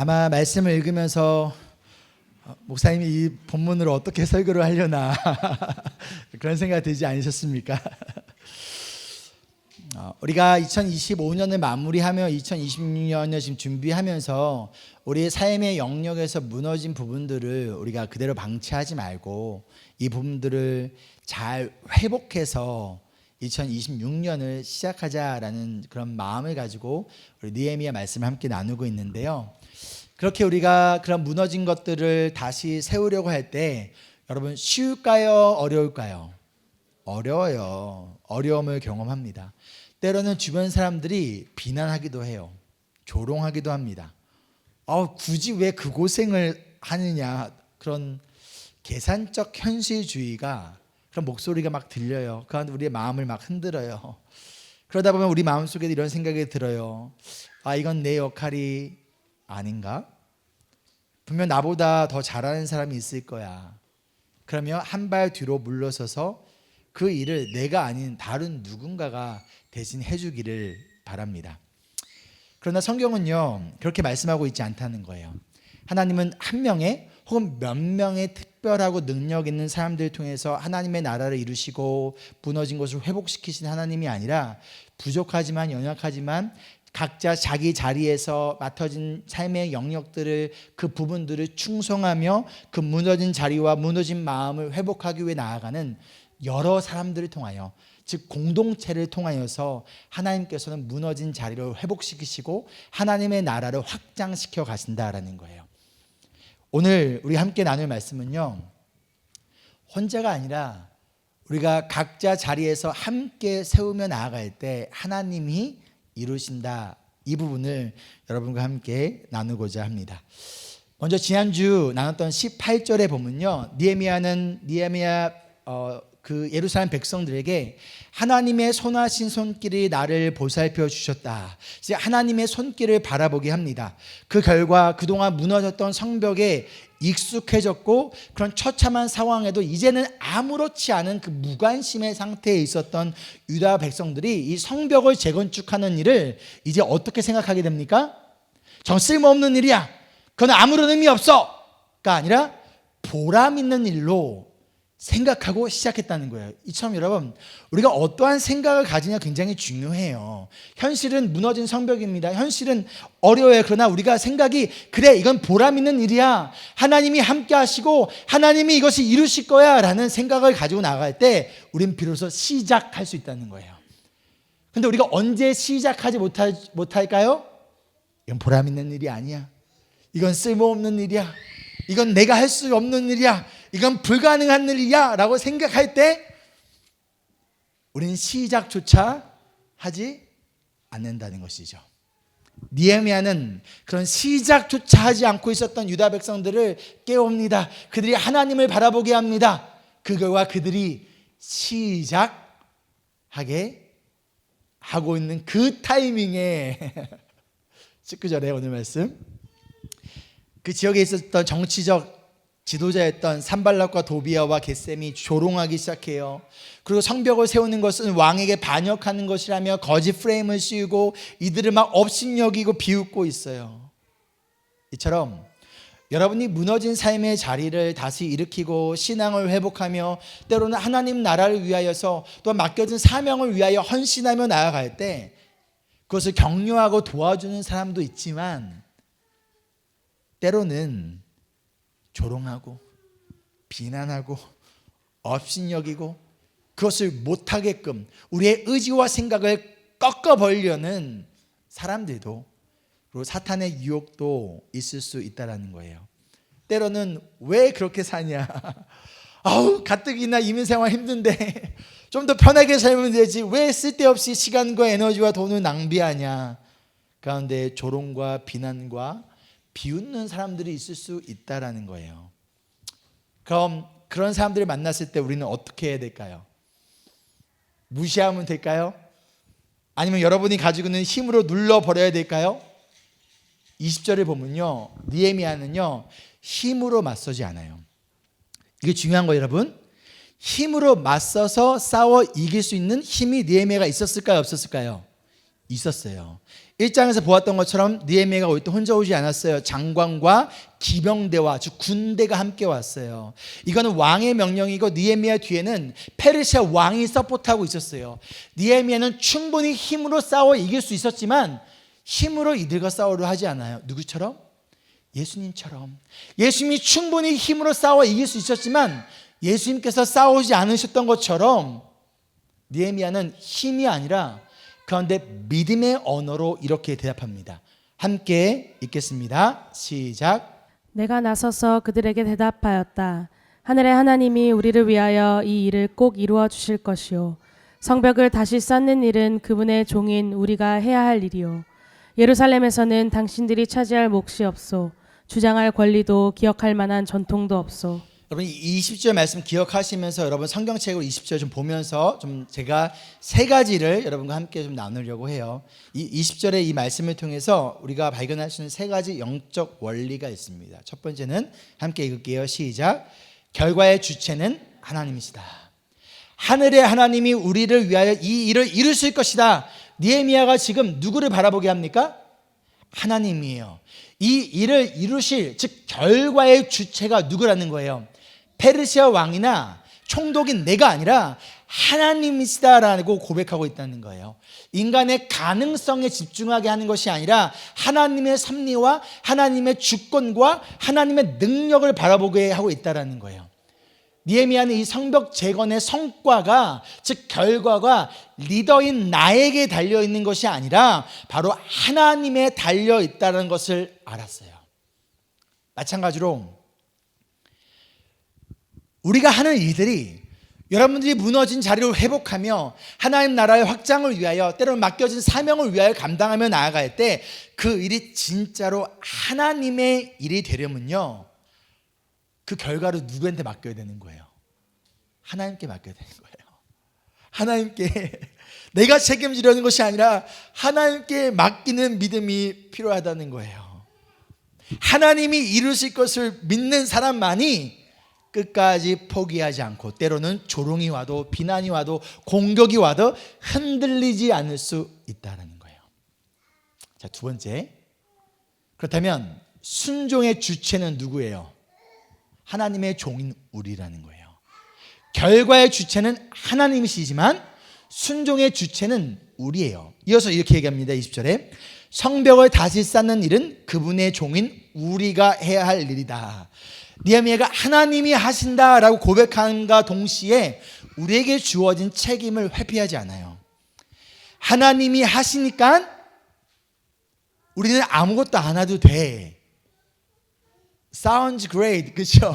아마 말씀을 읽으면서 목사님이 이 본문을 어떻게 설교를 하려나 그런 생각이 들지 않으셨습니까? 우리가 2025년을 마무리하며 2026년을 지금 준비하면서 우리의 삶의 영역에서 무너진 부분들을 우리가 그대로 방치하지 말고 이 부분들을 잘 회복해서 2026년을 시작하자라는 그런 마음을 가지고 우리 느헤미야 말씀을 함께 나누고 있는데요. 그렇게 우리가 그런 무너진 것들을 다시 세우려고 할 때 여러분 쉬울까요? 어려울까요? 어려워요. 어려움을 경험합니다. 때로는 주변 사람들이 비난하기도 해요. 조롱하기도 합니다. 굳이 왜 그 고생을 하느냐, 그런 계산적 현실주의가 그런 목소리가 막 들려요. 그 안에 우리의 마음을 막 흔들어요. 그러다 보면 우리 마음속에 이런 생각이 들어요. 이건 내 역할이 아닌가? 분명 나보다 더 잘하는 사람이 있을 거야. 그러면 한 발 뒤로 물러서서 그 일을 내가 아닌 다른 누군가가 대신 해주기를 바랍니다. 그러나 성경은요, 그렇게 말씀하고 있지 않다는 거예요. 하나님은 한 명의 혹은 몇 명의 특별하고 능력 있는 사람들을 통해서 하나님의 나라를 이루시고 무너진 것을 회복시키신 하나님이 아니라 부족하지만 연약하지만 각자 자기 자리에서 맡아진 삶의 영역들을, 그 부분들을 충성하며 그 무너진 자리와 무너진 마음을 회복하기 위해 나아가는 여러 사람들을 통하여, 즉 공동체를 통하여서 하나님께서는 무너진 자리를 회복시키시고 하나님의 나라를 확장시켜 가신다라는 거예요. 오늘 우리 함께 나눌 말씀은요, 혼자가 아니라 우리가 각자 자리에서 함께 세우며 나아갈 때 하나님이 이루신다, 이 부분을 여러분과 함께 나누고자 합니다. 먼저 지난주 나눴던 18절에 보면요, 느헤미야 그 예루살렘 백성들에게 하나님의 손하신 손길이 나를 보살펴 주셨다, 이제 하나님의 손길을 바라보게 합니다. 그 결과 그동안 무너졌던 성벽에 익숙해졌고 그런 처참한 상황에도 이제는 아무렇지 않은 그 무관심의 상태에 있었던 유다 백성들이 이 성벽을 재건축하는 일을 이제 어떻게 생각하게 됩니까? 정 쓸모없는 일이야, 그건 아무런 의미 없어가 아니라 보람 있는 일로 생각하고 시작했다는 거예요. 이처럼 여러분, 우리가 어떠한 생각을 가지냐 굉장히 중요해요. 현실은 무너진 성벽입니다. 현실은 어려워요. 그러나 우리가 생각이, 그래 이건 보람 있는 일이야, 하나님이 함께 하시고 하나님이 이것을 이루실 거야 라는 생각을 가지고 나갈 때 우린 비로소 시작할 수 있다는 거예요. 근데 우리가 언제 시작하지 못할까요? 이건 보람 있는 일이 아니야, 이건 쓸모없는 일이야, 이건 내가 할 수 없는 일이야, 이건 불가능한 일이야 라고 생각할 때 우리는 시작조차 하지 않는다는 것이죠. 느헤미야는 그런 시작조차 하지 않고 있었던 유다 백성들을 깨웁니다. 그들이 하나님을 바라보게 합니다. 그 결과 그들이 시작하게 하고 있는 그 타이밍에 19절에 오늘 말씀, 그 지역에 있었던 정치적 지도자였던 산발락과 도비아와 겟셈이 조롱하기 시작해요. 그리고 성벽을 세우는 것은 왕에게 반역하는 것이라며 거짓 프레임을 씌우고 이들을 막 업신여기고 비웃고 있어요. 이처럼 여러분이 무너진 삶의 자리를 다시 일으키고 신앙을 회복하며 때로는 하나님 나라를 위하여서 또 맡겨진 사명을 위하여 헌신하며 나아갈 때 그것을 격려하고 도와주는 사람도 있지만 때로는 조롱하고 비난하고 업신여기고 그것을 못하게끔 우리의 의지와 생각을 꺾어버리려는 사람들도, 그리고 사탄의 유혹도 있을 수 있다는 거예요. 때로는 왜 그렇게 사냐, 가뜩이나 이민생활 힘든데 좀 더 편하게 살면 되지, 왜 쓸데없이 시간과 에너지와 돈을 낭비하냐, 가운데 조롱과 비난과 비웃는 사람들이 있을 수 있다라는 거예요. 그럼 그런 사람들을 만났을 때 우리는 어떻게 해야 될까요? 무시하면 될까요? 아니면 여러분이 가지고 있는 힘으로 눌러버려야 될까요? 20절을 보면요, 느헤미야는요 힘으로 맞서지 않아요. 이게 중요한 거예요, 여러분. 힘으로 맞서서 싸워 이길 수 있는 힘이 느헤미야가 있었을까요, 없었을까요? 있었어요. 1장에서 보았던 것처럼 느헤미야가 올 때 혼자 오지 않았어요. 장관과 기병대와 즉 군대가 함께 왔어요. 이거는 왕의 명령이고 느헤미야 뒤에는 페르시아 왕이 서포트하고 있었어요. 느헤미야는 충분히 힘으로 싸워 이길 수 있었지만 힘으로 이들과 싸우려 하지 않아요. 누구처럼? 예수님처럼. 예수님이 충분히 힘으로 싸워 이길 수 있었지만 예수님께서 싸우지 않으셨던 것처럼 느헤미야는 힘이 아니라 그런데 믿음의 언어로 이렇게 대답합니다. 함께 읽겠습니다. 시작. 내가 나서서 그들에게 대답하였다. 하늘의 하나님이 우리를 위하여 이 일을 꼭 이루어 주실 것이요 성벽을 다시 쌓는 일은 그분의 종인 우리가 해야 할 일이요 예루살렘에서는 당신들이 차지할 몫이 없소 주장할 권리도 기억할 만한 전통도 없소. 여러분 이 20절 말씀 기억하시면서 여러분 성경책으로 20절 좀 보면서 좀 제가 세 가지를 여러분과 함께 좀 나누려고 해요. 이 20절의 이 말씀을 통해서 우리가 발견할 수 있는 세 가지 영적 원리가 있습니다. 첫 번째는 함께 읽을게요. 시작. 결과의 주체는 하나님이시다. 하늘의 하나님이 우리를 위하여 이 일을 이루실 것이다. 느헤미야가 지금 누구를 바라보게 합니까? 하나님이에요. 이 일을 이루실 즉 결과의 주체가 누구라는 거예요? 페르시아 왕이나 총독인 내가 아니라 하나님이시다라고 고백하고 있다는 거예요. 인간의 가능성에 집중하게 하는 것이 아니라 하나님의 섭리와 하나님의 주권과 하나님의 능력을 바라보게 하고 있다는 거예요. 느헤미야는 이 성벽 재건의 성과가 즉 결과가 리더인 나에게 달려있는 것이 아니라 바로 하나님에 달려있다는 것을 알았어요. 마찬가지로 우리가 하는 일들이 여러분들이 무너진 자리를 회복하며 하나님 나라의 확장을 위하여 때로는 맡겨진 사명을 위하여 감당하며 나아갈 때 그 일이 진짜로 하나님의 일이 되려면요 그 결과를 누구한테 맡겨야 되는 거예요? 하나님께 맡겨야 되는 거예요. 하나님께 내가 책임지려는 것이 아니라 하나님께 맡기는 믿음이 필요하다는 거예요. 하나님이 이루실 것을 믿는 사람만이 끝까지 포기하지 않고 때로는 조롱이 와도 비난이 와도 공격이 와도 흔들리지 않을 수 있다는 거예요. 자, 두 번째. 그렇다면 순종의 주체는 누구예요? 하나님의 종인 우리라는 거예요. 결과의 주체는 하나님이시지만 순종의 주체는 우리예요. 이어서 이렇게 얘기합니다. 20절에 성벽을 다시 쌓는 일은 그분의 종인 우리가 해야 할 일이다. 느헤미야가 하나님이 하신다라고 고백함과 동시에 우리에게 주어진 책임을 회피하지 않아요. 하나님이 하시니까 우리는 아무것도 안 해도 돼. Sounds great, 그렇죠?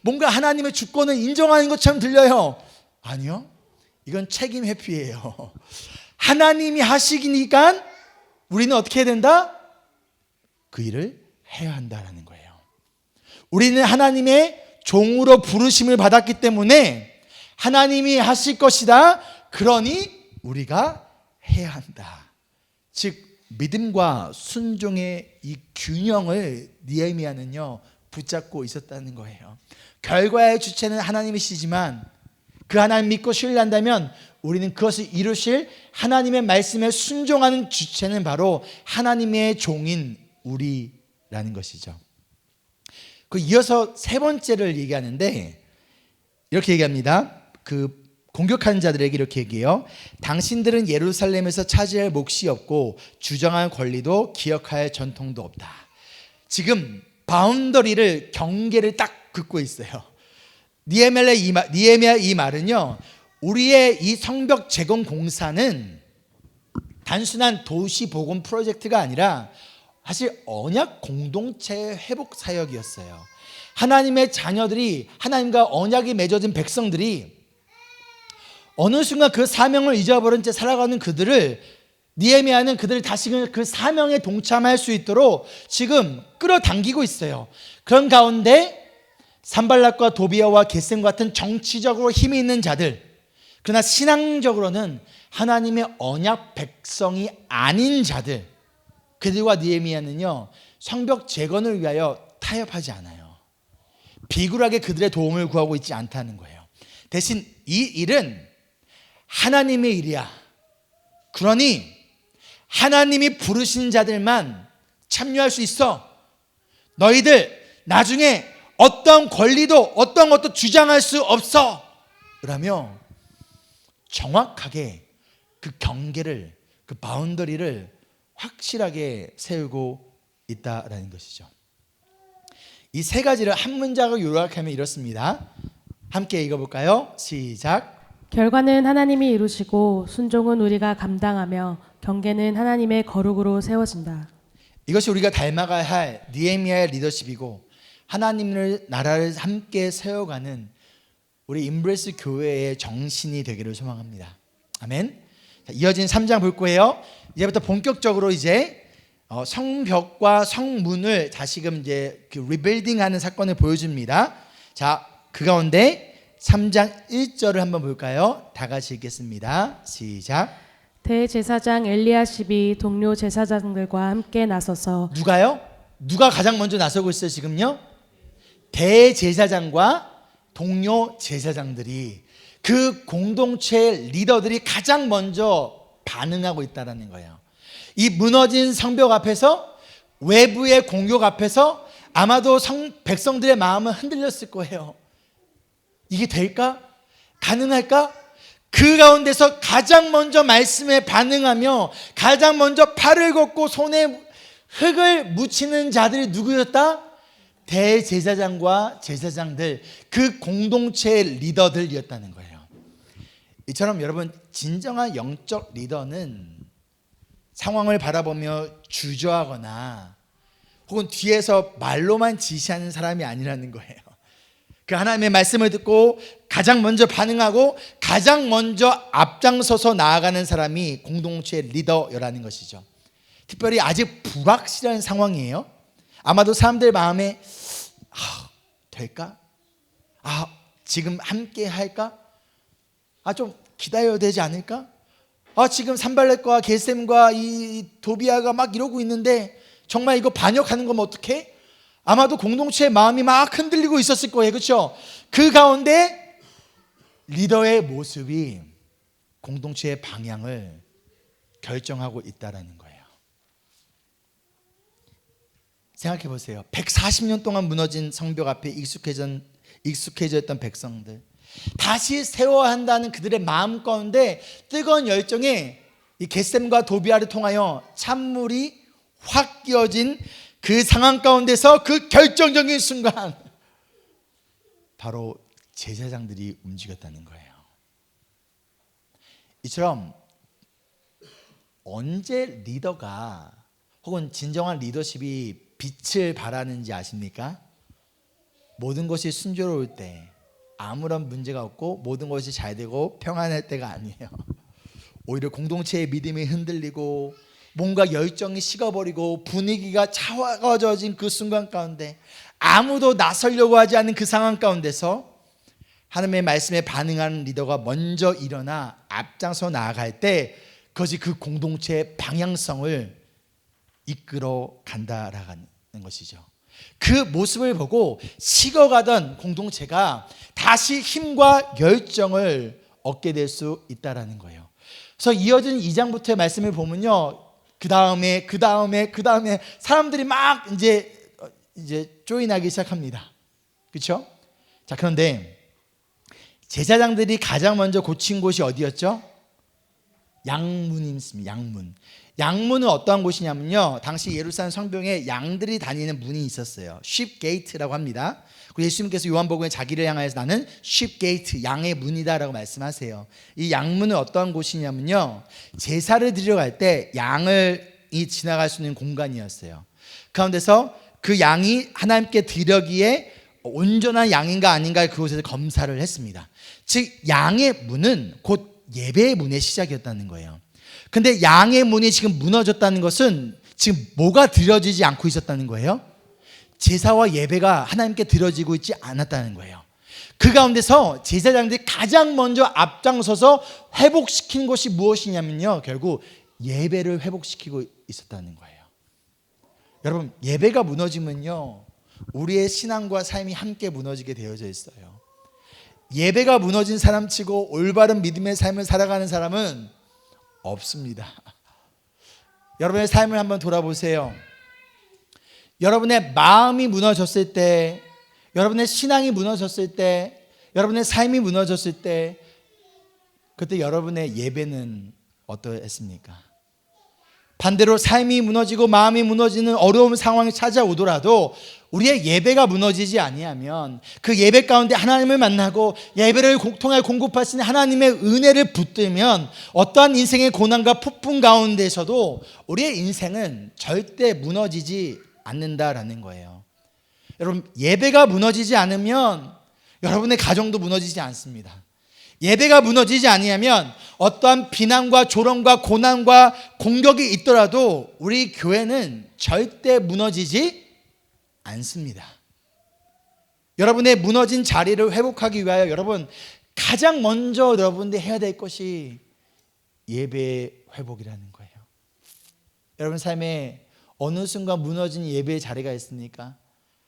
뭔가 하나님의 주권을 인정하는 것처럼 들려요. 아니요, 이건 책임 회피예요. 하나님이 하시니까 우리는 어떻게 해야 된다? 그 일을 해야 한다는 거예요. 우리는 하나님의 종으로 부르심을 받았기 때문에 하나님이 하실 것이다. 그러니 우리가 해야 한다. 즉 믿음과 순종의 이 균형을 느헤미야는요 붙잡고 있었다는 거예요. 결과의 주체는 하나님이시지만 그 하나님 믿고 신뢰한다면 우리는 그것을 이루실 하나님의 말씀에 순종하는 주체는 바로 하나님의 종인 우리라는 것이죠. 그 이어서 세 번째를 얘기하는데 이렇게 얘기합니다. 그 공격하는 자들에게 이렇게 얘기해요. 당신들은 예루살렘에서 차지할 몫이 없고 주장할 권리도 기억할 전통도 없다. 지금 바운더리를 경계를 딱 긋고 있어요. 느헤미야 이 말은요 우리의 이 성벽 재건 공사는 단순한 도시 복원 프로젝트가 아니라 사실 언약 공동체 회복 사역이었어요. 하나님의 자녀들이 하나님과 언약이 맺어진 백성들이 어느 순간 그 사명을 잊어버린 채 살아가는 그들을 느헤미야는 그들을 다시 그 사명에 동참할 수 있도록 지금 끌어당기고 있어요. 그런 가운데 산발락과 도비아와 게셈 같은 정치적으로 힘이 있는 자들, 그러나 신앙적으로는 하나님의 언약 백성이 아닌 자들, 그들과 느헤미야는요 성벽 재건을 위하여 타협하지 않아요. 비굴하게 그들의 도움을 구하고 있지 않다는 거예요. 대신 이 일은 하나님의 일이야. 그러니 하나님이 부르신 자들만 참여할 수 있어. 너희들 나중에 어떤 권리도 어떤 것도 주장할 수 없어. 그러며 정확하게 그 경계를, 그 바운더리를 확실하게 세우고 있다라는 것이죠. 이 세 가지를 한 문장으로 요약하면 이렇습니다. 함께 읽어볼까요? 시작. 결과는 하나님이 이루시고 순종은 우리가 감당하며 경계는 하나님의 거룩으로 세워진다. 이것이 우리가 닮아가야 할 느헤미야의 리더십이고 하나님의 나라를 함께 세워가는 우리 임브레스 교회의 정신이 되기를 소망합니다. 아멘. 자, 이어진 3장 볼 거예요. 이제부터 본격적으로 이제 성벽과 성문을 다시금 이제 그 리빌딩하는 사건을 보여줍니다. 자, 그 가운데 3장 1절을 한번 볼까요? 다 같이 읽겠습니다. 시작. 대제사장 엘리야십이 동료 제사장들과 함께 나서서 누가요? 누가 가장 먼저 나서고 있어요 지금요? 대제사장과 동료 제사장들이, 그 공동체 리더들이 가장 먼저 반응하고 있다는 거예요. 이 무너진 성벽 앞에서, 외부의 공격 앞에서 아마도 백성들의 마음은 흔들렸을 거예요. 이게 될까? 가능할까? 그 가운데서 가장 먼저 말씀에 반응하며 가장 먼저 팔을 걷고 손에 흙을 묻히는 자들이 누구였다? 대제사장과 제사장들, 그 공동체의 리더들이었다는 거예요. 이처럼 여러분, 진정한 영적 리더는 상황을 바라보며 주저하거나 혹은 뒤에서 말로만 지시하는 사람이 아니라는 거예요. 그 하나님의 말씀을 듣고 가장 먼저 반응하고 가장 먼저 앞장서서 나아가는 사람이 공동체의 리더라는 것이죠. 특별히 아직 불확실한 상황이에요. 아마도 사람들 마음에 될까? 지금 함께 할까? 좀 기다려야 되지 않을까? 지금 산발렛과 게셈과 이 도비아가 막 이러고 있는데 정말 이거 반역하는 거면 어떡해? 아마도 공동체의 마음이 막 흔들리고 있었을 거예요. 그렇죠? 그 가운데 리더의 모습이 공동체의 방향을 결정하고 있다는 거예요. 생각해 보세요. 140년 동안 무너진 성벽 앞에 익숙해져 있던 백성들, 다시 세워야 한다는 그들의 마음 가운데 뜨거운 열정에 이 겟셈과 도비아를 통하여 찬물이 확 끼어진 그 상황 가운데서 그 결정적인 순간 바로 제사장들이 움직였다는 거예요. 이처럼 언제 리더가 혹은 진정한 리더십이 빛을 발하는지 아십니까? 모든 것이 순조로울 때, 아무런 문제가 없고 모든 것이 잘 되고 평안할 때가 아니에요. 오히려 공동체의 믿음이 흔들리고 뭔가 열정이 식어버리고 분위기가 차가워진 그 순간 가운데, 아무도 나서려고 하지 않는 그 상황 가운데서 하나님의 말씀에 반응하는 리더가 먼저 일어나 앞장서 나아갈 때, 그것이 그 공동체의 방향성을 이끌어 간다라는 것이죠. 그 모습을 보고 식어가던 공동체가 다시 힘과 열정을 얻게 될 수 있다라는 거예요. 그래서 이어진 2장부터의 말씀을 보면요, 그 다음에 사람들이 막 이제 조인하기 시작합니다. 그렇죠? 자, 그런데 제사장들이 가장 먼저 고친 곳이 어디였죠? 양문입니다. 양문은 어떠한 곳이냐면요, 당시 예루살렘 성벽에 양들이 다니는 문이 있었어요. sheep gate라고 합니다. 예수님께서 요한복음에 자기를 향하여서 나는 sheep gate, 양의 문이다라고 말씀하세요. 이 양문은 어떠한 곳이냐면요, 제사를 드리러 갈 때 양이 지나갈 수 있는 공간이었어요. 가운데서 그 양이 하나님께 드려기에 온전한 양인가 아닌가 그곳에서 검사를 했습니다. 즉 양의 문은 곧 예배의 문의 시작이었다는 거예요. 근데 양의 문이 지금 무너졌다는 것은 지금 뭐가 드려지지 않고 있었다는 거예요? 제사와 예배가 하나님께 드려지고 있지 않았다는 거예요. 그 가운데서 제사장들이 가장 먼저 앞장서서 회복시킨 것이 무엇이냐면요, 결국 예배를 회복시키고 있었다는 거예요. 여러분, 예배가 무너지면요, 우리의 신앙과 삶이 함께 무너지게 되어져 있어요. 예배가 무너진 사람치고 올바른 믿음의 삶을 살아가는 사람은 없습니다. 여러분의 삶을 한번 돌아보세요. 여러분의 마음이 무너졌을 때, 여러분의 신앙이 무너졌을 때, 여러분의 삶이 무너졌을 때, 그때 여러분의 예배는 어떠했습니까? 반대로 삶이 무너지고 마음이 무너지는 어려운 상황이 찾아오더라도 우리의 예배가 무너지지 아니하면, 그 예배 가운데 하나님을 만나고 예배를 통해 공급하시는 하나님의 은혜를 붙들면 어떠한 인생의 고난과 폭풍 가운데서도 우리의 인생은 절대 무너지지 않는다라는 거예요. 여러분, 예배가 무너지지 않으면 여러분의 가정도 무너지지 않습니다. 예배가 무너지지 아니하면 어떠한 비난과 조롱과 고난과 공격이 있더라도 우리 교회는 절대 무너지지 않습니다. 여러분의 무너진 자리를 회복하기 위하여 여러분, 가장 먼저 여러분들이 해야 될 것이 예배 회복이라는 거예요. 여러분 삶에 어느 순간 무너진 예배의 자리가 있습니까?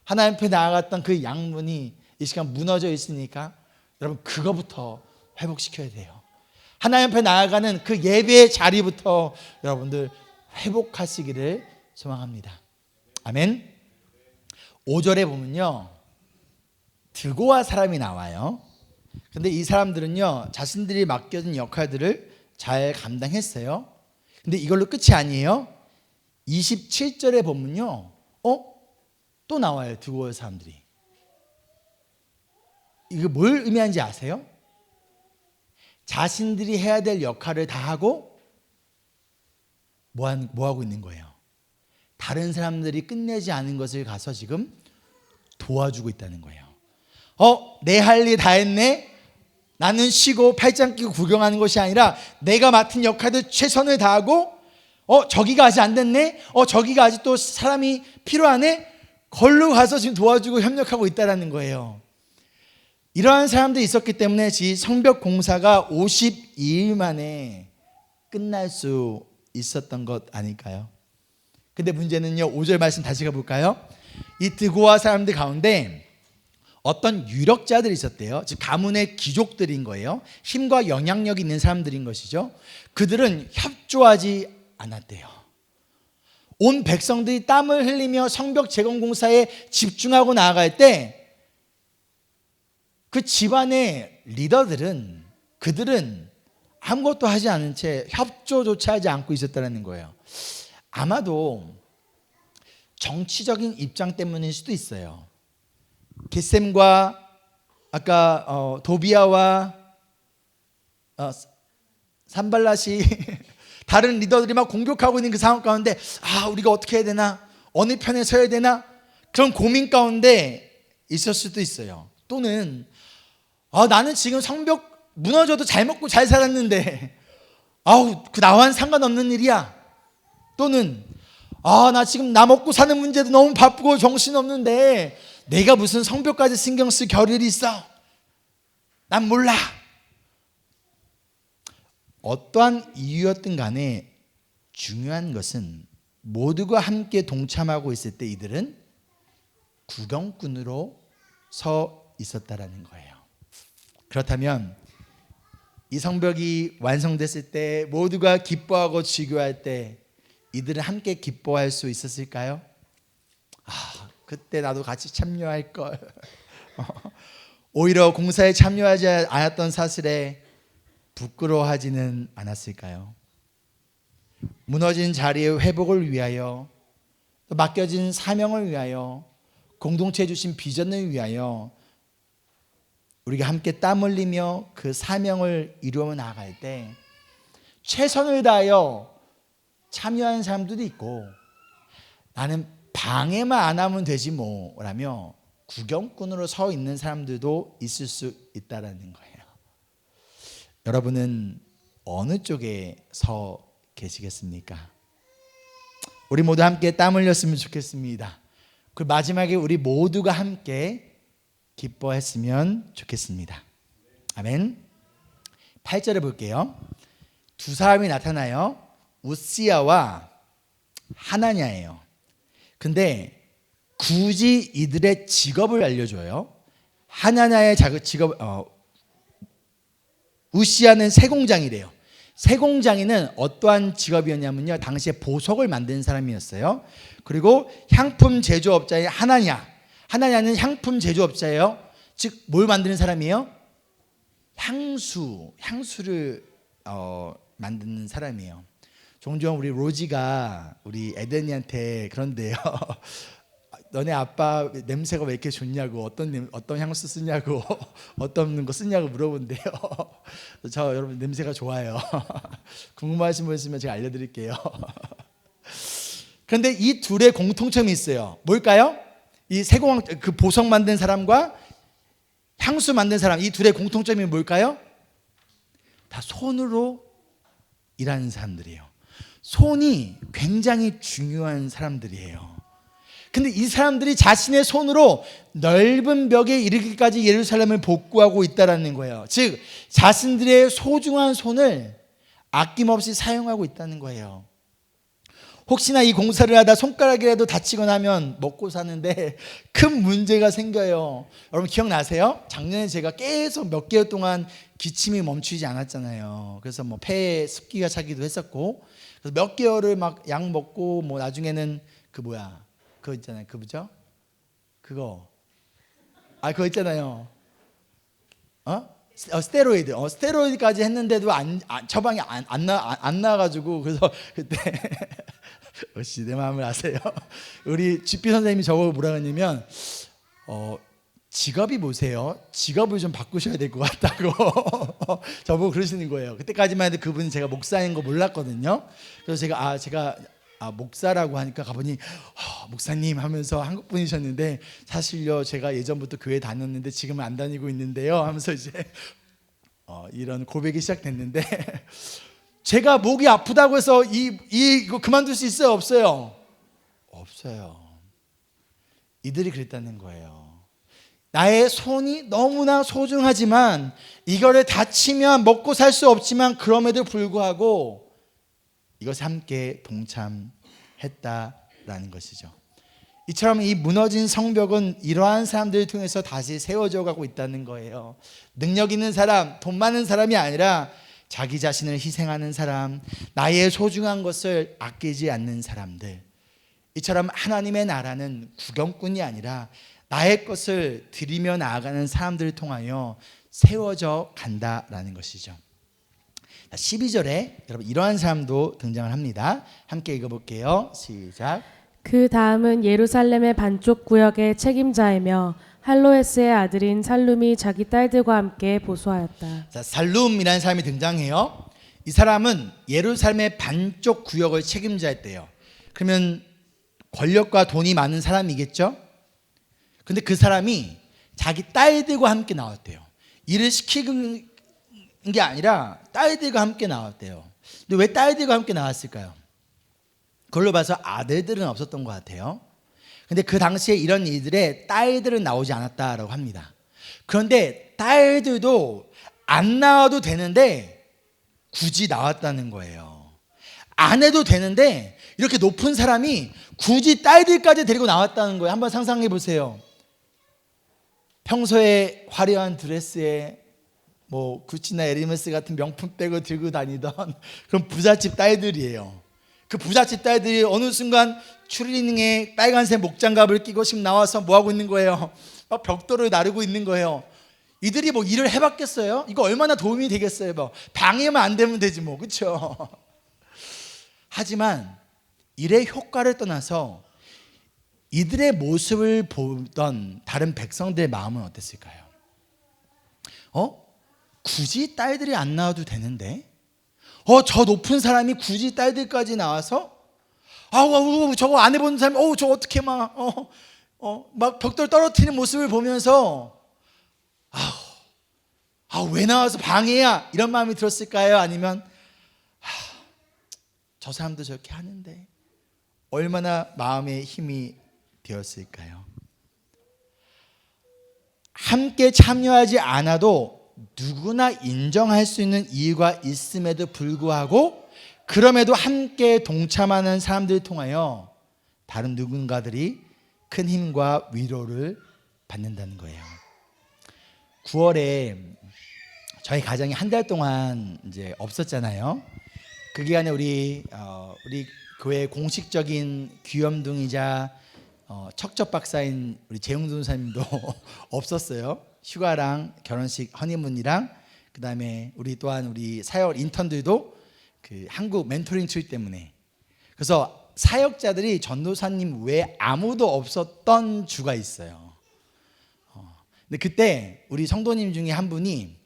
하나님 앞에 나아갔던 그 양문이 이 시간 무너져 있으니까 여러분, 그거부터 회복시켜야 돼요. 하나님 앞에 나아가는 그 예배의 자리부터 여러분들 회복하시기를 소망합니다. 아멘. 5절에 보면요, 드고아 사람이 나와요. 근데 이 사람들은요, 자신들이 맡겨진 역할들을 잘 감당했어요. 근데 이걸로 끝이 아니에요. 27절에 보면요, 또 나와요. 드고아 사람들이. 이게 뭘 의미하는지 아세요? 자신들이 해야 될 역할을 다 하고 뭐 하고 있는 거예요? 다른 사람들이 끝내지 않은 것을 가서 지금 도와주고 있다는 거예요. 내 할 일 다 했네? 나는 쉬고 팔짱 끼고 구경하는 것이 아니라 내가 맡은 역할들 최선을 다하고 저기가 아직 안 됐네? 저기가 아직 또 사람이 필요하네? 걸로 가서 지금 도와주고 협력하고 있다는 거예요. 이러한 사람들이 있었기 때문에 성벽 공사가 52일 만에 끝날 수 있었던 것 아닐까요? 근데 문제는요, 5절 말씀 다시 가볼까요? 이 드고아 사람들 가운데 어떤 유력자들이 있었대요. 즉 가문의 귀족들인 거예요. 힘과 영향력이 있는 사람들인 것이죠. 그들은 협조하지 않았대요. 온 백성들이 땀을 흘리며 성벽 재건 공사에 집중하고 나아갈 때 그 집안의 리더들은, 그들은 아무것도 하지 않은 채 협조조차 하지 않고 있었다는 거예요. 아마도 정치적인 입장 때문일 수도 있어요. 겟셈과 아까 도비아와 산발랏이 다른 리더들이 막 공격하고 있는 그 상황 가운데 우리가 어떻게 해야 되나? 어느 편에 서야 되나? 그런 고민 가운데 있을 수도 있어요. 또는 나는 지금 성벽 무너져도 잘 먹고 잘 살았는데 그 나와는 상관없는 일이야. 또는 나 지금 나 먹고 사는 문제도 너무 바쁘고 정신없는데 내가 무슨 성벽까지 신경 쓸 겨를이 있어? 난 몰라. 어떠한 이유였든 간에 중요한 것은 모두가 함께 동참하고 있을 때 이들은 구경꾼으로 서 있었다라는 거예요. 그렇다면 이 성벽이 완성됐을 때 모두가 기뻐하고 즐거워할 때 이들은 함께 기뻐할 수 있었을까요? 그때 나도 같이 참여할 걸. 오히려 공사에 참여하지 않았던 사실에 부끄러워하지는 않았을까요? 무너진 자리의 회복을 위하여, 또 맡겨진 사명을 위하여, 공동체에 주신 비전을 위하여 우리가 함께 땀 흘리며 그 사명을 이루어 나갈 때 최선을 다하여 참여하는 사람들도 있고, 나는 방해만 안 하면 되지 뭐라며 구경꾼으로 서 있는 사람들도 있을 수 있다라는 거예요. 여러분은 어느 쪽에 서 계시겠습니까? 우리 모두 함께 땀 흘렸으면 좋겠습니다. 그 마지막에 우리 모두가 함께 기뻐했으면 좋겠습니다. 아멘. 8절에 볼게요. 두 사람이 나타나요. 우시야와 하나냐예요. 근데 굳이 이들의 직업을 알려줘요. 하나냐의 직업, 우시야는 세공장이래요. 세공장인은 어떠한 직업이었냐면요, 당시에 보석을 만드는 사람이었어요. 그리고 향품 제조업자의 하나냐는 향품 제조업자예요. 즉 뭘 만드는 사람이에요? 향수를 만드는 사람이에요. 종종 우리 로지가 우리 에덴이한테 그런데요. 너네 아빠 냄새가 왜 이렇게 좋냐고, 어떤 향수 쓰냐고, 어떤 거 쓰냐고 물어본대요. 저 여러분 냄새가 좋아요. 궁금하신 분 있으면 제가 알려드릴게요. 그런데 이 둘의 공통점이 있어요. 뭘까요? 이 그 보석 만든 사람과 향수 만든 사람, 이 둘의 공통점이 뭘까요? 다 손으로 일하는 사람들이에요. 손이 굉장히 중요한 사람들이에요. 근데 이 사람들이 자신의 손으로 넓은 벽에 이르기까지 예루살렘을 복구하고 있다는 거예요. 즉 자신들의 소중한 손을 아낌없이 사용하고 있다는 거예요. 혹시나 이 공사를 하다 손가락이라도 다치거나 하면 먹고 사는데 큰 문제가 생겨요. 여러분 기억나세요? 작년에 제가 계속 몇 개월 동안 기침이 멈추지 않았잖아요. 그래서 뭐 폐에 습기가 차기도 했었고, 그래서 몇 개월을 막 약 먹고, 뭐 나중에는 그거 있잖아요. 그거 있잖아요. 스테로이드까지 했는데도 처방이 안 나가지고, 그래서 그때 내 마음을 아세요. 우리 GP 선생님이 저보고 뭐라 그러냐면 직업이 뭐세요? 직업을 좀 바꾸셔야 될 것 같다고 저보고 그러시는 거예요. 그때까지만 해도 그분이 제가 목사인 거 몰랐거든요. 그래서 제가 목사라고 하니까 가보니 목사님 하면서 한국 분이셨는데, 사실요 제가 예전부터 교회 다녔는데 지금은 안 다니고 있는데요 하면서 이제 이런 고백이 시작됐는데 제가 목이 아프다고 해서 이거 그만둘 수 있어요? 없어요? 없어요. 이들이 그랬다는 거예요. 나의 손이 너무나 소중하지만 이거를 다치면 먹고 살 수 없지만 그럼에도 불구하고 이것에 함께 동참했다라는 것이죠. 이처럼 이 무너진 성벽은 이러한 사람들을 통해서 다시 세워져 가고 있다는 거예요. 능력 있는 사람, 돈 많은 사람이 아니라 자기 자신을 희생하는 사람, 나의 소중한 것을 아끼지 않는 사람들. 이처럼 하나님의 나라는 구경꾼이 아니라 나의 것을 드리며 나아가는 사람들을 통하여 세워져 간다라는 것이죠. 12절에 여러분 이러한 사람도 등장을 합니다. 함께 읽어볼게요. 시작. 그 다음은 예루살렘의 반쪽 구역의 책임자이며 할로에스의 아들인 살룸이 자기 딸들과 함께 보수하였다. 자, 살룸이라는 사람이 등장해요. 이 사람은 예루살렘의 반쪽 구역을 책임자였대요. 그러면 권력과 돈이 많은 사람이겠죠? 근데 그 사람이 자기 딸들과 함께 나왔대요. 일을 시키는 게 아니라 딸들과 함께 나왔대요. 근데 왜 딸들과 함께 나왔을까요? 그걸로 봐서 아들들은 없었던 것 같아요. 근데 그 당시에 이런 일들에 딸들은 나오지 않았다라고 합니다. 그런데 딸들도 안 나와도 되는데 굳이 나왔다는 거예요. 안 해도 되는데 이렇게 높은 사람이 굳이 딸들까지 데리고 나왔다는 거예요. 한번 상상해 보세요. 평소에 화려한 드레스에 뭐 구찌나 에르메스 같은 명품백을 들고 다니던 그런 부잣집 딸들이에요. 그 부잣집 딸들이 어느 순간 추리닝에 빨간색 목장갑을 끼고 지금 나와서 뭐 하고 있는 거예요? 막 벽돌을 나르고 있는 거예요. 이들이 뭐 일을 해봤겠어요? 이거 얼마나 도움이 되겠어요? 뭐 방해만 안 되면 되지 뭐, 그렇죠? 하지만 일의 효과를 떠나서 이들의 모습을 보던 다른 백성들의 마음은 어땠을까요? 굳이 딸들이 안 나와도 되는데, 저 높은 사람이 굳이 딸들까지 나와서, 저거 안 해본 사람이, 저 어떻게 막 벽돌 떨어뜨리는 모습을 보면서, 왜 나와서 방해야? 이런 마음이 들었을까요? 아니면, 저 사람도 저렇게 하는데, 얼마나 마음의 힘이 되었을까요? 함께 참여하지 않아도 누구나 인정할 수 있는 이유가 있음에도 불구하고 그럼에도 함께 동참하는 사람들을 통하여 다른 누군가들이 큰 힘과 위로를 받는다는 거예요. 9월에 저희 가정이 한 달 동안 이제 없었잖아요. 그 기간에 우리 교회 공식적인 귀염둥이자 척척 박사인 우리 재웅 전사님도 없었어요. 휴가랑 결혼식 허니문이랑 그다음에 우리 또한 우리 사역 인턴들도 그 한국 멘토링 투입 때문에, 그래서 사역자들이 전도사님 외에 아무도 없었던 주가 있어요. 근데 그때 우리 성도님 중에 한 분이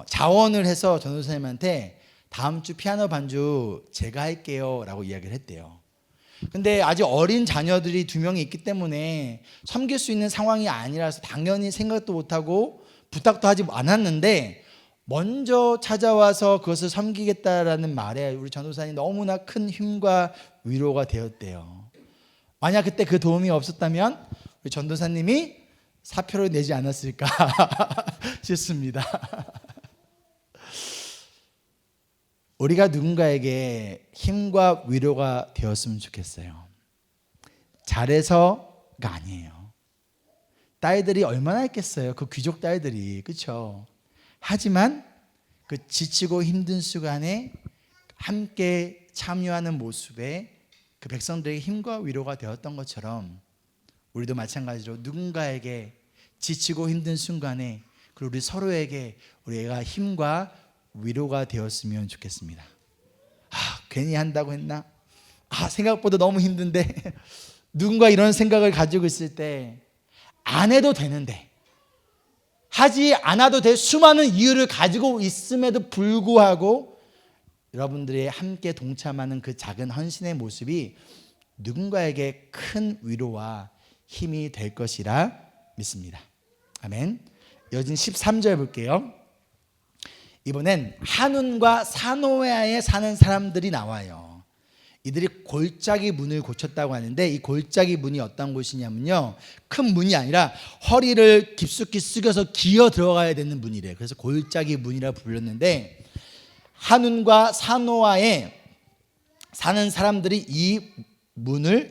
자원을 해서 전도사님한테 다음 주 피아노 반주 제가 할게요 라고 이야기를 했대요. 근데 아직 어린 자녀들이 2명이 있기 때문에 섬길 수 있는 상황이 아니라서 당연히 생각도 못하고 부탁도 하지 않았는데, 먼저 찾아와서 그것을 섬기겠다라는 말에 우리 전도사님 너무나 큰 힘과 위로가 되었대요. 만약 그때 그 도움이 없었다면 우리 전도사님이 사표를 내지 않았을까 싶습니다. 우리가 누군가에게 힘과 위로가 되었으면 좋겠어요. 잘해서가 아니에요. 딸들이 얼마나 했겠어요. 그 귀족 딸들이, 그렇죠? 하지만 그 지치고 힘든 순간에 함께 참여하는 모습에 그 백성들에게 힘과 위로가 되었던 것처럼 우리도 마찬가지로 누군가에게 지치고 힘든 순간에 그리고 우리 서로에게 우리가 힘과 위로가 되었으면 좋겠습니다. 괜히 한다고 했나? 생각보다 너무 힘든데 누군가 이런 생각을 가지고 있을 때 안 해도 되는데, 하지 않아도 될 수많은 이유를 가지고 있음에도 불구하고 여러분들이 함께 동참하는 그 작은 헌신의 모습이 누군가에게 큰 위로와 힘이 될 것이라 믿습니다. 아멘. 여진 13절 볼게요. 이번엔 한운과 사노아에 사는 사람들이 나와요. 이들이 골짜기 문을 고쳤다고 하는데, 이 골짜기 문이 어떤 곳이냐면요, 큰 문이 아니라 허리를 깊숙이 숙여서 기어 들어가야 되는 문이래요. 그래서 골짜기 문이라 불렸는데, 한운과 사노아에 사는 사람들이 이 문과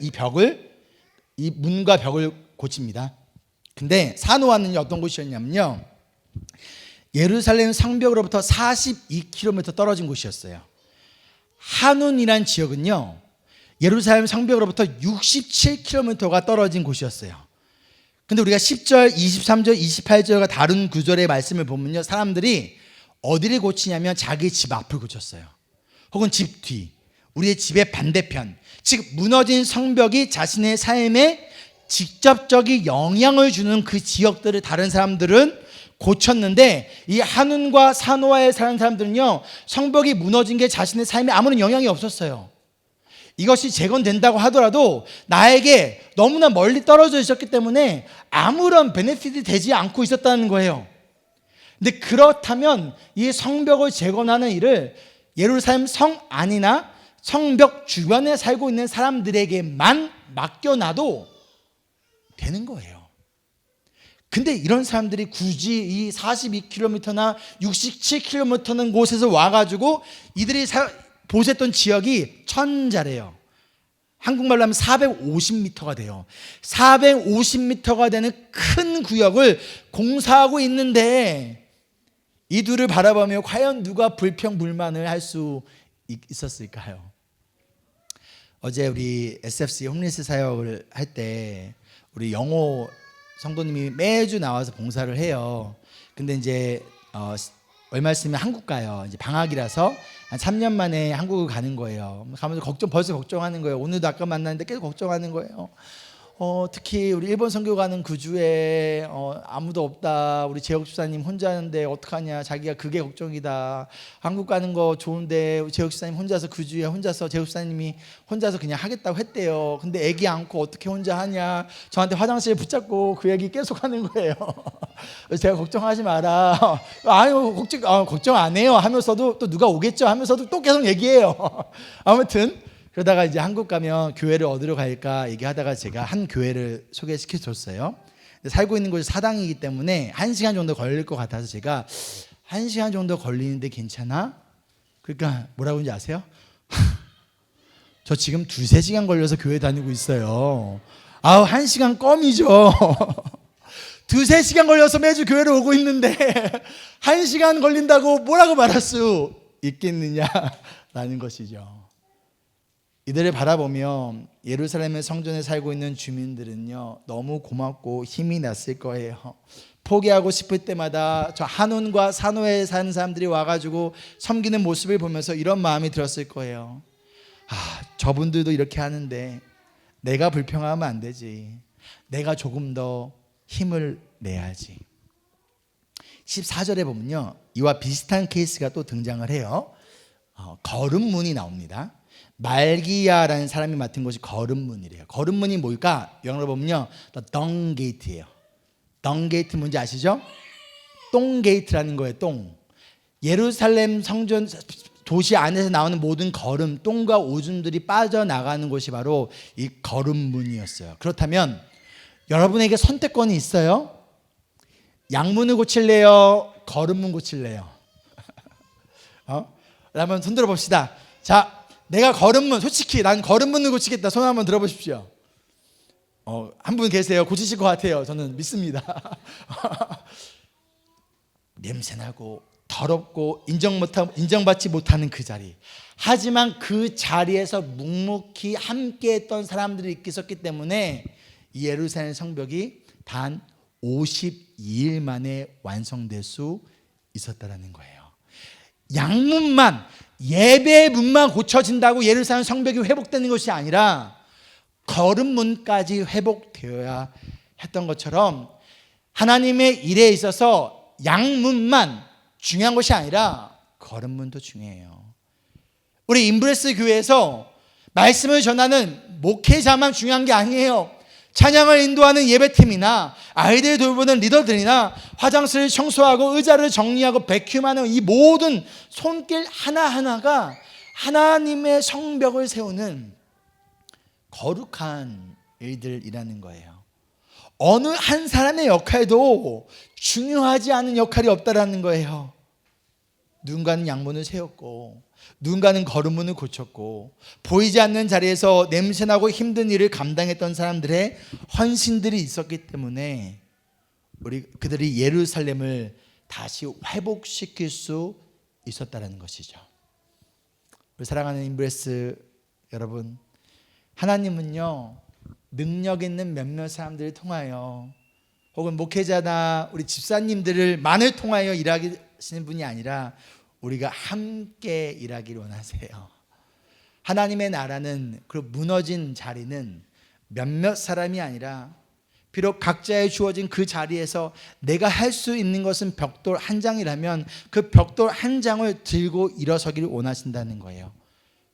벽을 고칩니다. 근데 사노아는 어떤 곳이었냐면요, 예루살렘 성벽으로부터 42km 떨어진 곳이었어요. 한운이란 지역은요, 예루살렘 성벽으로부터 67km가 떨어진 곳이었어요. 근데 우리가 10절, 23절, 28절과 다른 구절의 말씀을 보면요, 사람들이 어디를 고치냐면 자기 집 앞을 고쳤어요. 혹은 집 뒤, 우리의 집의 반대편, 즉 무너진 성벽이 자신의 삶에 직접적인 영향을 주는 그 지역들을 다른 사람들은 고쳤는데, 이 한운과 사노아에 사는 사람들은요, 성벽이 무너진 게 자신의 삶에 아무런 영향이 없었어요. 이것이 재건된다고 하더라도 나에게 너무나 멀리 떨어져 있었기 때문에 아무런 베네핏이 되지 않고 있었다는 거예요. 근데 그렇다면 이 성벽을 재건하는 일을 예루살렘 성 안이나 성벽 주변에 살고 있는 사람들에게만 맡겨놔도 되는 거예요. 근데 이런 사람들이 굳이 이 42km나 67km는 곳에서 와가지고 이들이 보셨던 지역이 천자래요. 한국말로 하면 450m가 돼요. 450m가 되는 큰 구역을 공사하고 있는데 이 둘을 바라보며 과연 누가 불평불만을 할 수 있었을까요? 어제 우리 SFC 홈리스 사역을 할 때 우리 영호 성도님이 매주 나와서 봉사를 해요. 근데 이제 얼마 있으면 한국 가요. 이제 방학이라서 한 3년 만에 한국을 가는 거예요. 가면서 벌써 걱정하는 거예요. 오늘도 아까 만났는데 계속 걱정하는 거예요. 특히 우리 일본 선교 가는 그 주에 아무도 없다. 우리 재혁 집사님 혼자 하는데 어떡하냐. 자기가 그게 걱정이다. 한국 가는 거 좋은데 재혁 집사님 혼자서 그 주에 혼자서 재혁 집사님이 혼자서 그냥 하겠다고 했대요. 근데 애기 안고 어떻게 혼자 하냐. 저한테 화장실에 붙잡고 그 얘기 계속 하는 거예요. 제가 걱정하지 마라. 아유 걱정 안 해요 하면서도 또 누가 오겠죠 하면서도 또 계속 얘기해요. 아무튼 그러다가 이제 한국 가면 교회를 어디로 갈까 얘기하다가 제가 한 교회를 소개시켜 줬어요. 살고 있는 곳이 사당이기 때문에 1시간 정도 걸릴 것 같아서 제가 1시간 정도 걸리는데 괜찮아? 그러니까 뭐라고 하는지 아세요? 저 지금 2-3시간 걸려서 교회 다니고 있어요. 1시간 껌이죠. 2-3시간 걸려서 매주 교회를 오고 있는데 1시간 걸린다고 뭐라고 말할 수 있겠느냐라는 것이죠. 이들을 바라보며 예루살렘의 성전에 살고 있는 주민들은요, 너무 고맙고 힘이 났을 거예요. 포기하고 싶을 때마다 저 한온과 산호에 사는 사람들이 와가지고 섬기는 모습을 보면서 이런 마음이 들었을 거예요. 저분들도 이렇게 하는데 내가 불평하면 안 되지. 내가 조금 더 힘을 내야지. 14절에 보면요, 이와 비슷한 케이스가 또 등장을 해요. 거름문이 나옵니다. 말기야라는 사람이 맡은 곳이 거름문이래요. 거름문이 뭘까? 영어로 보면요, dung gate예요. dung gate 뭔지 아시죠? 똥 게이트라는 거예요. 똥. 예루살렘 성전 도시 안에서 나오는 모든 거름, 똥과 오줌들이 빠져나가는 곳이 바로 이 거름문이었어요. 그렇다면 여러분에게 선택권이 있어요. 양문을 고칠래요? 거름문 고칠래요? 한번 손 들어봅시다. 자, 내가 거름문, 솔직히 난 거름문을 고치겠다. 손 한번 들어보십시오. 한 분 계세요. 고치실 것 같아요. 저는 믿습니다. 냄새나고 더럽고 인정받지 못하는 그 자리. 하지만 그 자리에서 묵묵히 함께했던 사람들이 있었기 때문에 이 예루살렘 성벽이 단 52일 만에 완성될 수 있었다는 거예요. 양문만, 예배의 문만 고쳐진다고 예루살렘 성벽이 회복되는 것이 아니라 거름문까지 회복되어야 했던 것처럼 하나님의 일에 있어서 양문만 중요한 것이 아니라 거름문도 중요해요. 우리 인브레스 교회에서 말씀을 전하는 목회자만 중요한 게 아니에요. 찬양을 인도하는 예배팀이나 아이들 돌보는 리더들이나 화장실을 청소하고 의자를 정리하고 베큐하는 이 모든 손길 하나하나가 하나님의 성벽을 세우는 거룩한 일들이라는 거예요. 어느 한 사람의 역할도 중요하지 않은 역할이 없다라는 거예요. 누군가는 양문을 세웠고 누군가는 거름문을 고쳤고 보이지 않는 자리에서 냄새나고 힘든 일을 감당했던 사람들의 헌신들이 있었기 때문에 그들이 예루살렘을 다시 회복시킬 수 있었다는 것이죠. 우리 사랑하는 인브레스 여러분, 하나님은요, 능력 있는 몇몇 사람들을 통하여 혹은 목회자나 우리 집사님들만을 통하여 일하시는 분이 아니라 우리가 함께 일하기를 원하세요. 하나님의 나라는, 그 무너진 자리는 몇몇 사람이 아니라 비록 각자에 주어진 그 자리에서 내가 할 수 있는 것은 벽돌 한 장이라면 그 벽돌 한 장을 들고 일어서기를 원하신다는 거예요.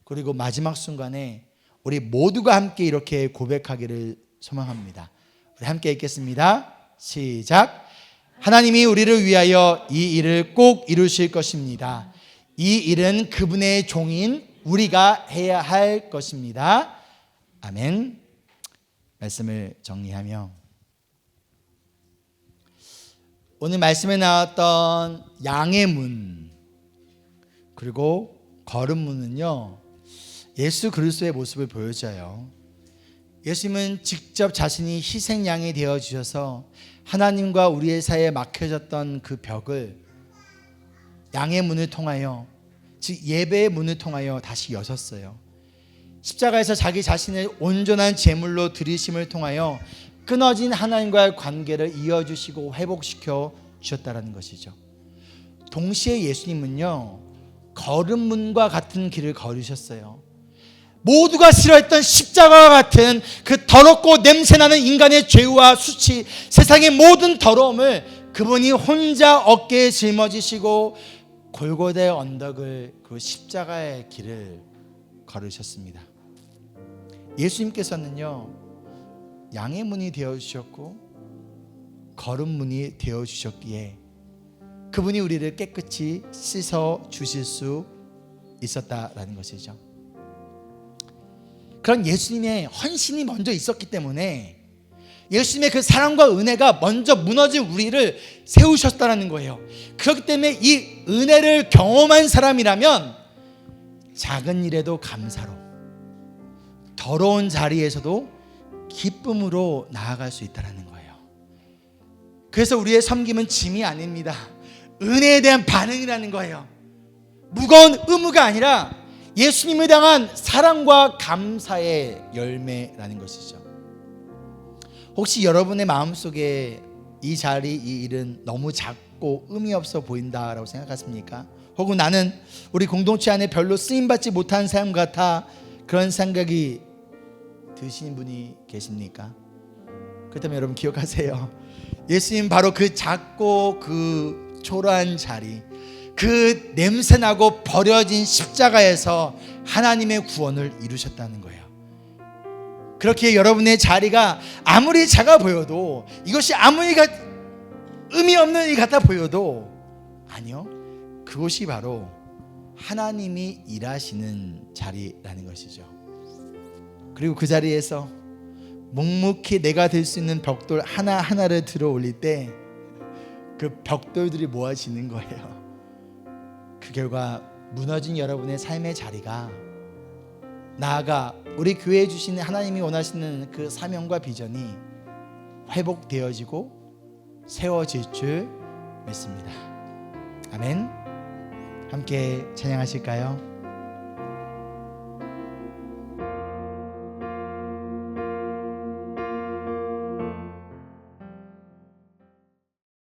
그리고 마지막 순간에 우리 모두가 함께 이렇게 고백하기를 소망합니다. 우리 함께 읽겠습니다. 시작. 하나님이 우리를 위하여 이 일을 꼭 이루실 것입니다. 이 일은 그분의 종인 우리가 해야 할 것입니다. 아멘. 말씀을 정리하며 오늘 말씀에 나왔던 양의 문 그리고 거름문은요, 예수 그리스도의 모습을 보여줘요. 예수님은 직접 자신이 희생양이 되어 주셔서 하나님과 우리의 사이에 막혀졌던 그 벽을 양의 문을 통하여, 즉 예배의 문을 통하여 다시 여셨어요. 십자가에서 자기 자신을 온전한 제물로 드리심을 통하여 끊어진 하나님과의 관계를 이어주시고 회복시켜 주셨다는 것이죠. 동시에 예수님은요, 거름문과 같은 길을 걸으셨어요. 모두가 싫어했던 십자가와 같은 그 더럽고 냄새나는 인간의 죄와 수치, 세상의 모든 더러움을 그분이 혼자 어깨에 짊어지시고 골고다의 언덕을, 그 십자가의 길을 걸으셨습니다. 예수님께서는요, 양의 문이 되어주셨고 거름문이 되어주셨기에 그분이 우리를 깨끗이 씻어 주실 수 있었다라는 것이죠. 그런 예수님의 헌신이 먼저 있었기 때문에 예수님의 그 사랑과 은혜가 먼저 무너진 우리를 세우셨다는 거예요. 그렇기 때문에 이 은혜를 경험한 사람이라면 작은 일에도 감사로, 더러운 자리에서도 기쁨으로 나아갈 수 있다는 거예요. 그래서 우리의 섬김은 짐이 아닙니다. 은혜에 대한 반응이라는 거예요. 무거운 의무가 아니라 예수님을 향한 사랑과 감사의 열매라는 것이죠. 혹시 여러분의 마음속에 이 자리, 이 일은 너무 작고 의미 없어 보인다라고 생각하십니까? 혹은 나는 우리 공동체 안에 별로 쓰임받지 못한 삶 같아, 그런 생각이 드시는 분이 계십니까? 그렇다면 여러분 기억하세요. 예수님 바로 그 작고 그 초라한 자리, 그 냄새나고 버려진 십자가에서 하나님의 구원을 이루셨다는 거예요. 그렇게 여러분의 자리가 아무리 작아 보여도, 이것이 아무리 의미 없는 일 같아 보여도, 아니요, 그것이 바로 하나님이 일하시는 자리라는 것이죠. 그리고 그 자리에서 묵묵히 내가 될 수 있는 벽돌 하나하나를 들어 올릴 때 그 벽돌들이 모아지는 거예요. 그 결과 무너진 여러분의 삶의 자리가, 나아가 우리 교회에 주시는 하나님이 원하시는 그 사명과 비전이 회복되어지고 세워질 줄 믿습니다. 아멘. 함께 찬양하실까요?